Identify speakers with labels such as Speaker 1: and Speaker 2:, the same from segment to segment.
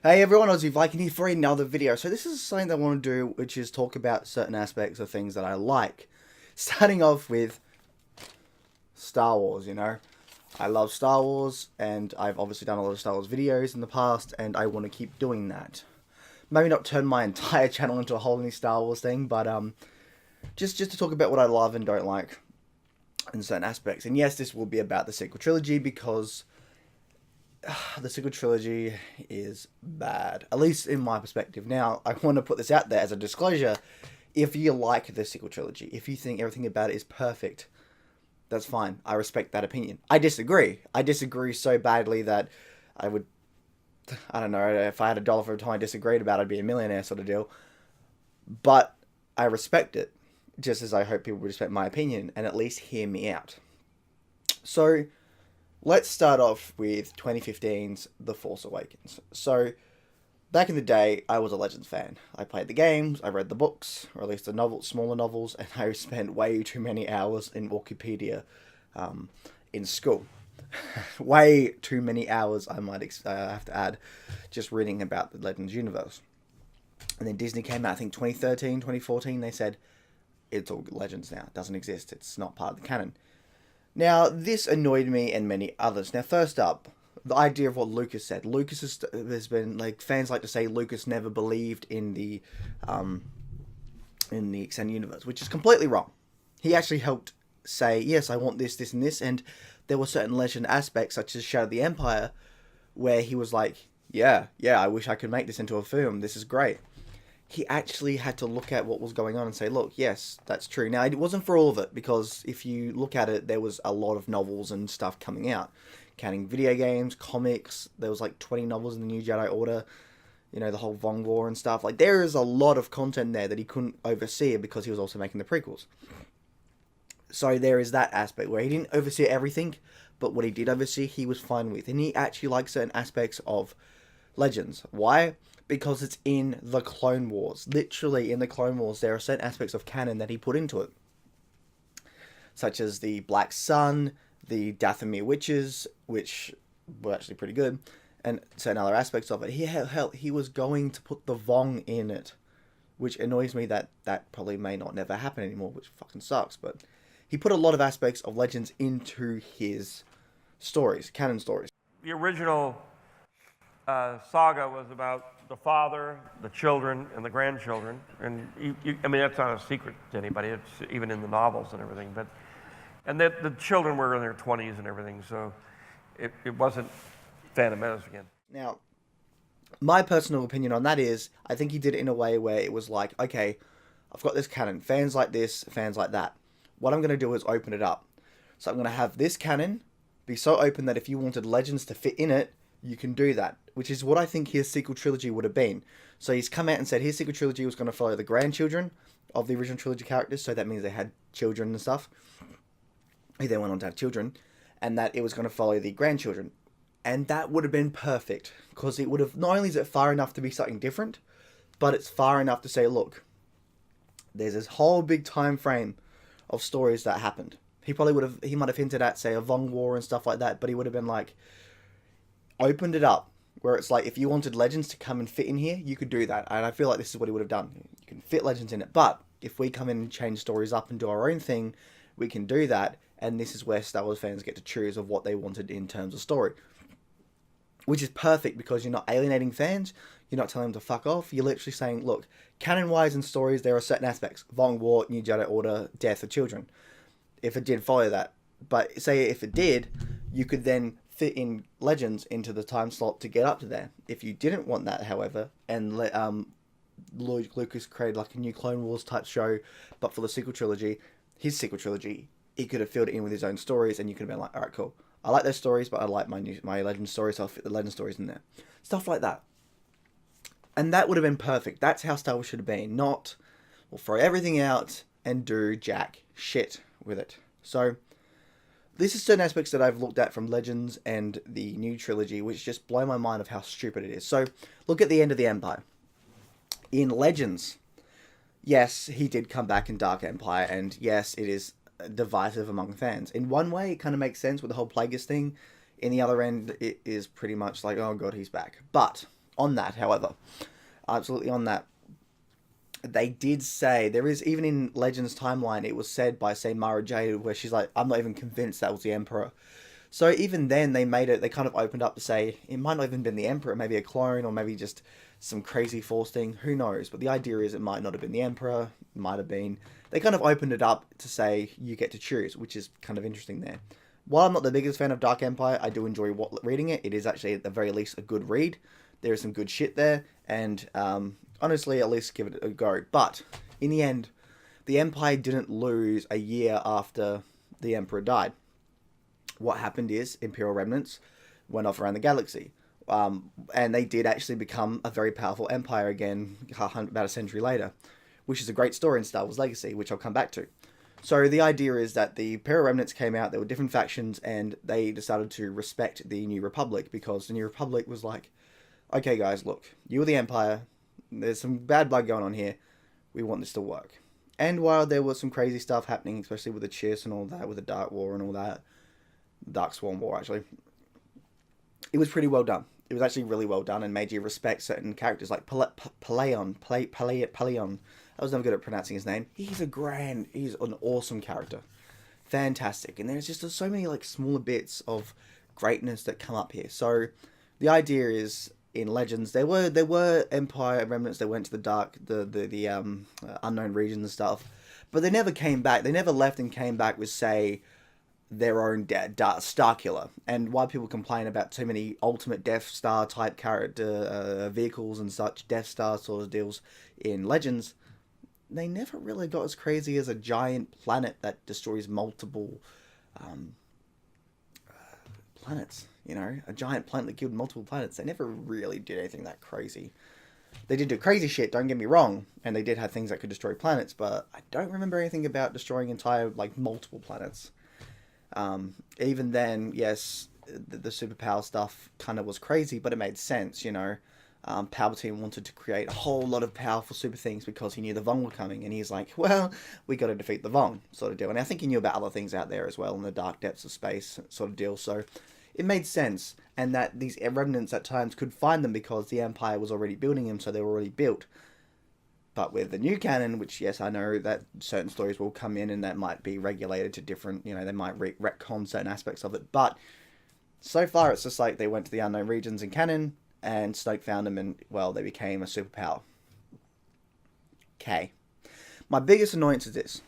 Speaker 1: Hey everyone, Aussie Viking here for another video. So this is something that I want to do, which is talk about certain aspects of things that I like. Starting off with Star Wars, you know. I love Star Wars, and I've obviously done a lot of Star Wars videos in the past, and I want to keep doing that. Maybe not turn my entire channel into a whole new Star Wars thing, but just to talk about what I love and don't like in certain aspects. And yes, this will be about the sequel trilogy, because the sequel trilogy is bad, at least in my perspective. Now, I want to put this out there as a disclosure. If you like the sequel trilogy, if you think everything about it is perfect, that's fine. I respect that opinion. I disagree. I disagree so badly that I don't know, if I had $1 for every time I disagreed about it, I'd be a millionaire sort of deal. But I respect it, just as I hope people respect my opinion and at least hear me out. So, let's start off with 2015's The Force Awakens. So, back in the day, I was a Legends fan. I played the games, I read the books, or at least the smaller novels, and I spent way too many hours in Wikipedia in school. Way too many hours, I might have to add, just reading about the Legends universe. And then Disney came out, I think 2013, 2014, they said, it's all Legends now, it doesn't exist, it's not part of the canon. Now, this annoyed me and many others. Now, first up, the idea of what Lucas said. There's been, like, fans like to say Lucas never believed in the extended universe, which is completely wrong. He actually helped say, yes, I want this, this, and this, and there were certain Legend aspects, such as Shadow of the Empire, where he was like, yeah, I wish I could make this into a film, this is great. He actually had to look at what was going on and say, look, yes, that's true. Now, it wasn't for all of it, because if you look at it, there was a lot of novels and stuff coming out. Counting video games, comics, there was like 20 novels in the New Jedi Order, you know, the whole Vong War and stuff. Like, there is a lot of content there that he couldn't oversee because he was also making the prequels. So there is that aspect where he didn't oversee everything, but what he did oversee, he was fine with. And he actually liked certain aspects of Legends. Why? Because it's in the Clone Wars. Literally, in the Clone Wars, there are certain aspects of canon that he put into it. Such as the Black Sun, the Dathomir Witches, which were actually pretty good, and certain other aspects of it. He was going to put the Vong in it, which annoys me that probably may not never happen anymore, which fucking sucks, but he put a lot of aspects of Legends into his stories, canon stories.
Speaker 2: The original saga was about the father, the children, and the grandchildren. And I mean, that's not a secret to anybody. It's even in the novels and everything. And the children were in their 20s and everything, so it wasn't Phantom Menace again.
Speaker 1: Now, my personal opinion on that is, I think he did it in a way where it was like, okay, I've got this canon, fans like this, fans like that. What I'm going to do is open it up. So I'm going to have this canon be so open that if you wanted Legends to fit in it, you can do that, which is what I think his sequel trilogy would have been. So he's come out and said his sequel trilogy was going to follow the grandchildren of the original trilogy characters, so that means they had children and stuff. He then went on to have children, and that it was going to follow the grandchildren. And that would have been perfect, because it would have, not only is it far enough to be something different, but it's far enough to say, look, there's this whole big time frame of stories that happened. He might have hinted at, say, a Vong War and stuff like that, but he would have been like, opened it up, where it's like, if you wanted Legends to come and fit in here, you could do that. And I feel like this is what he would have done. You can fit Legends in it, but if we come in and change stories up and do our own thing, we can do that, and this is where Star Wars fans get to choose of what they wanted in terms of story. Which is perfect, because you're not alienating fans, you're not telling them to fuck off, you're literally saying, look, canon-wise in stories, there are certain aspects. Vong War, New Jedi Order, death of children. If it did follow that. But say if it did, you could then fit in Legends into the time slot to get up to there. If you didn't want that, however, and let Lucas create like a new Clone Wars type show, but for the sequel trilogy, his sequel trilogy, he could have filled it in with his own stories, and you could have been like, alright, cool. I like those stories, but I like my Legend stories, so I'll fit the Legend stories in there. Stuff like that. And that would have been perfect. That's how Star Wars should have been. Not, we'll throw everything out and do jack shit with it. So, this is certain aspects that I've looked at from Legends and the new trilogy, which just blow my mind of how stupid it is. So, look at the end of the Empire. In Legends, yes, he did come back in Dark Empire, and yes, it is divisive among fans. In one way, it kind of makes sense with the whole Plagueis thing. In the other end, it is pretty much like, oh god, he's back. But on that, however, absolutely on that, they did say, there is, even in Legends timeline, it was said by, say, Mara Jade, where she's like, I'm not even convinced that was the Emperor. So even then, they kind of opened up to say, it might not even been the Emperor, maybe a clone, or maybe just some crazy Force thing, who knows. But the idea is it might not have been the Emperor, it might have been. They kind of opened it up to say, you get to choose, which is kind of interesting there. While I'm not the biggest fan of Dark Empire, I do enjoy reading it. It is actually, at the very least, a good read. There is some good shit there, and honestly, at least give it a go. But in the end, the Empire didn't lose a year after the Emperor died. What happened is Imperial remnants went off around the galaxy, and they did actually become a very powerful empire again about a century later, which is a great story in Star Wars Legacy, which I'll come back to. So the idea is that the Imperial remnants came out, there were different factions, and they decided to respect the New Republic, because the New Republic was like, okay guys, look, you were the Empire, there's some bad blood going on here, we want this to work. And while there was some crazy stuff happening, especially with the Chiss and all that, with the Dark War and all that, Dark Swarm War actually, it was pretty well done. It was actually really well done and made you respect certain characters like Paleon. I was never good at pronouncing his name. He's an awesome character. Fantastic. And there's just so many like smaller bits of greatness that come up here. So the idea is, in Legends, there were Empire remnants that went to the unknown regions and stuff, but they never came back. They never left and came back with, say, their own Starkiller. And why people complain about too many ultimate Death Star type character vehicles and such, Death Star sort of deals in Legends, they never really got as crazy as a giant planet that destroys multiple planets. You know, a giant planet that killed multiple planets. They never really did anything that crazy. They did do crazy shit, don't get me wrong, and they did have things that could destroy planets, but I don't remember anything about destroying entire, like, multiple planets. Even then, yes, the superpower stuff kind of was crazy, but it made sense, you know. Palpatine wanted to create a whole lot of powerful super things because he knew the Vong were coming, and he's like, well, we got to defeat the Vong, sort of deal. And I think he knew about other things out there as well, in the dark depths of space, sort of deal, so it made sense, and that these remnants at times could find them because the Empire was already building them, so they were already built. But with the new canon, which, yes, I know that certain stories will come in and that might be regulated to different, you know, they might retcon certain aspects of it, but so far it's just like they went to the unknown regions in canon, and Snoke found them, and, well, they became a superpower. Okay. My biggest annoyance is this,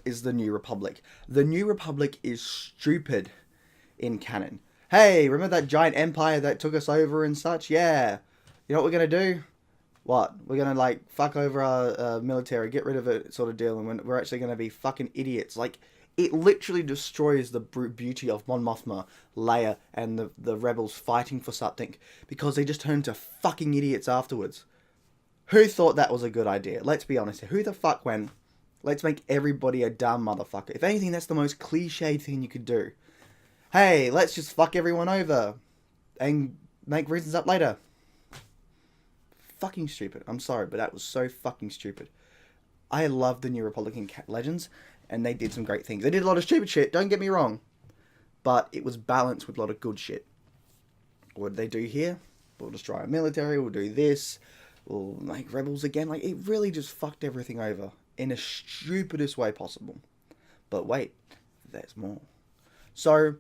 Speaker 1: is the New Republic. The New Republic is stupid in canon. Hey, remember that giant empire that took us over and such? Yeah. You know what we're going to do? What? We're going to, like, fuck over our military, get rid of it sort of deal, and we're actually going to be fucking idiots. Like, it literally destroys the beauty of Mon Mothma, Leia, and the rebels fighting for something, because they just turn into fucking idiots afterwards. Who thought that was a good idea? Let's be honest here. Who the fuck went, let's make everybody a dumb motherfucker? If anything, that's the most cliched thing you could do. Hey, let's just fuck everyone over and make reasons up later. Fucking stupid. I'm sorry, but that was so fucking stupid. I love the New Republican Legends, and they did some great things. They did a lot of stupid shit, don't get me wrong, but it was balanced with a lot of good shit. What did they do here? We'll destroy our military, we'll do this, we'll make rebels again. Like, it really just fucked everything over in the stupidest way possible. But wait, there's more. So,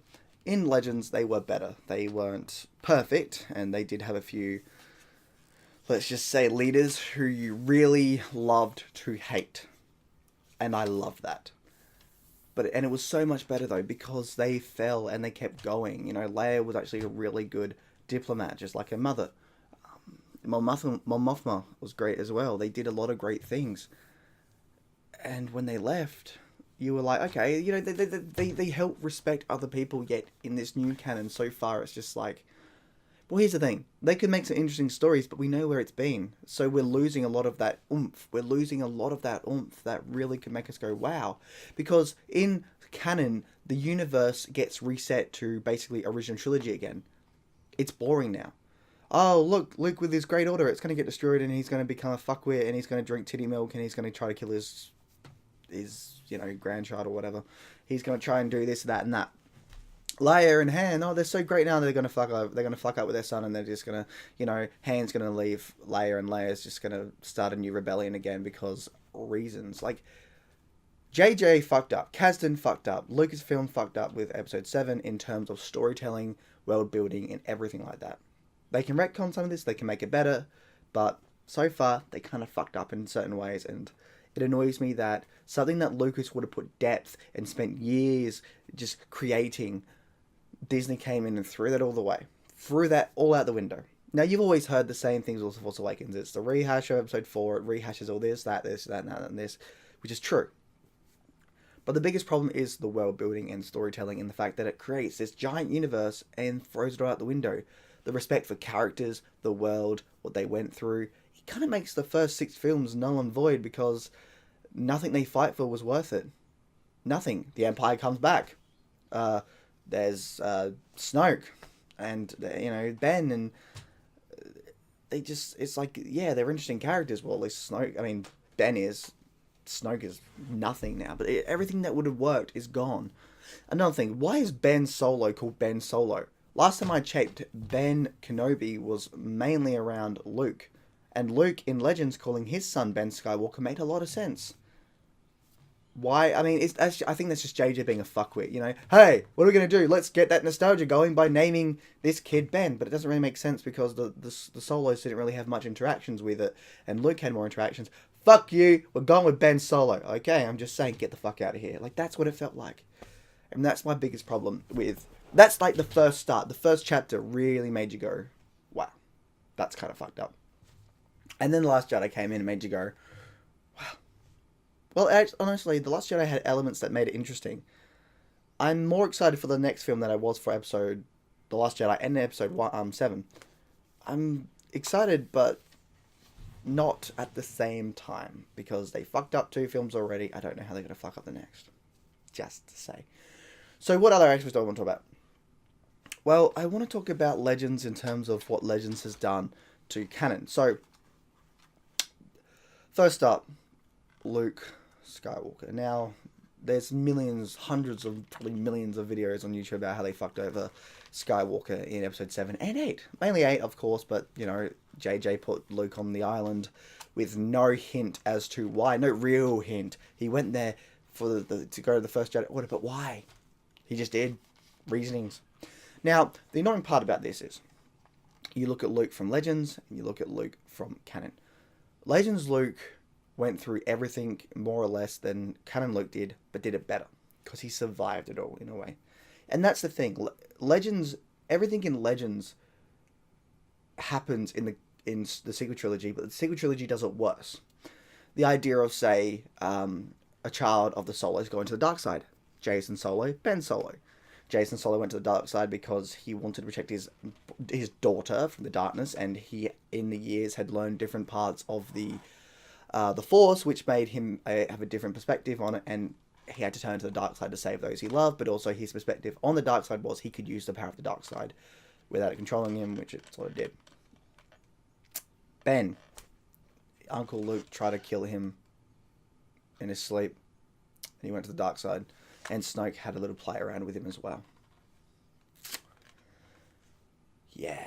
Speaker 1: in Legends, they were better. They weren't perfect, and they did have a few, let's just say, leaders who you really loved to hate. And I loved that. And it was so much better, though, because they fell and they kept going. You know, Leia was actually a really good diplomat, just like her mother. Mon Mothma was great as well. They did a lot of great things. And when they left, you were like, okay, you know, they help respect other people, yet in this new canon so far, it's just like, well, here's the thing. They could make some interesting stories, but we know where it's been. So we're losing a lot of that oomph. We're losing a lot of that oomph that really could make us go, wow. Because in canon, the universe gets reset to basically original trilogy again. It's boring now. Oh, look, Luke with his great order, it's going to get destroyed and he's going to become a fuckwit and he's going to drink titty milk and he's going to try to kill his his grandchild or whatever. He's going to try and do this, that, and that. Leia and Han, oh, they're so great now. They're gonna fuck up. They're gonna fuck up with their son, and they're just gonna, Han's gonna leave Leia, and Leia's just gonna start a new rebellion again because reasons. Like, JJ fucked up. Kasdan fucked up. Lucasfilm fucked up with Episode 7 in terms of storytelling, world building, and everything like that. They can retcon some of this. They can make it better, but so far they kind of fucked up in certain ways, and it annoys me that something that Lucas would have put depth and spent years just creating, Disney came in and threw that all the way. Threw that all out the window. Now, you've always heard the same things with Force Awakens. It's the rehash of Episode 4. It rehashes all this, that, and this, which is true. But the biggest problem is the world building and storytelling, and the fact that it creates this giant universe and throws it all out the window. The respect for characters, the world, what they went through. It kind of makes the first 6 films null and void because nothing they fight for was worth it. Nothing. The Empire comes back. There's Snoke and Ben, and they just, it's like, yeah, they're interesting characters. Well, at least Ben is. Snoke is nothing now, but everything that would have worked is gone. Another thing, why is Ben Solo called Ben Solo? Last time I checked, Ben Kenobi was mainly around Luke, and Luke in Legends calling his son Ben Skywalker made a lot of sense. Why? I mean, I think that's just JJ being a fuckwit, Hey, what are we going to do? Let's get that nostalgia going by naming this kid Ben. But it doesn't really make sense because the Solos didn't really have much interactions with it, and Luke had more interactions. Fuck you, we're going with Ben Solo. Okay, I'm just saying, get the fuck out of here. Like, that's what it felt like. And that's my biggest problem with... That's like the first start. The first chapter really made you go, wow, that's kind of fucked up. And then The Last Jedi came in and made you go, wow. Well, honestly, The Last Jedi had elements that made it interesting. I'm more excited for the next film than I was for The Last Jedi and Episode 7. I'm excited, but not at the same time, because they fucked up 2 films already. I don't know how they're going to fuck up the next. Just to say. So what other aspects do I want to talk about? Well, I want to talk about Legends in terms of what Legends has done to canon. So, first up, Luke Skywalker. Now, there's millions, hundreds of, probably millions of videos on YouTube about how they fucked over Skywalker in Episode 7 and 8. Mainly 8, of course, but, JJ put Luke on the island with no hint as to why. No real hint. He went there for to go to the first Jedi Order, but why? He just did. Reasonings. Now, the annoying part about this is, you look at Luke from Legends, and you look at Luke from canon. Legends Luke went through everything more or less than canon Luke did, but did it better, because he survived it all, in a way. And that's the thing. Legends, everything in Legends happens in the sequel trilogy, but the sequel trilogy does it worse. The idea of, say, a child of the Solos going to the dark side. Jason Solo, Ben Solo. Jason Solo went to the dark side because he wanted to protect his daughter from the darkness, and he, in the years, had learned different parts of the Force, which made him have a different perspective on it, and he had to turn to the dark side to save those he loved, but also his perspective on the dark side was he could use the power of the dark side without it controlling him, which it sort of did. Ben. Uncle Luke tried to kill him in his sleep, and he went to the dark side. And Snoke had a little play around with him as well. Yeah.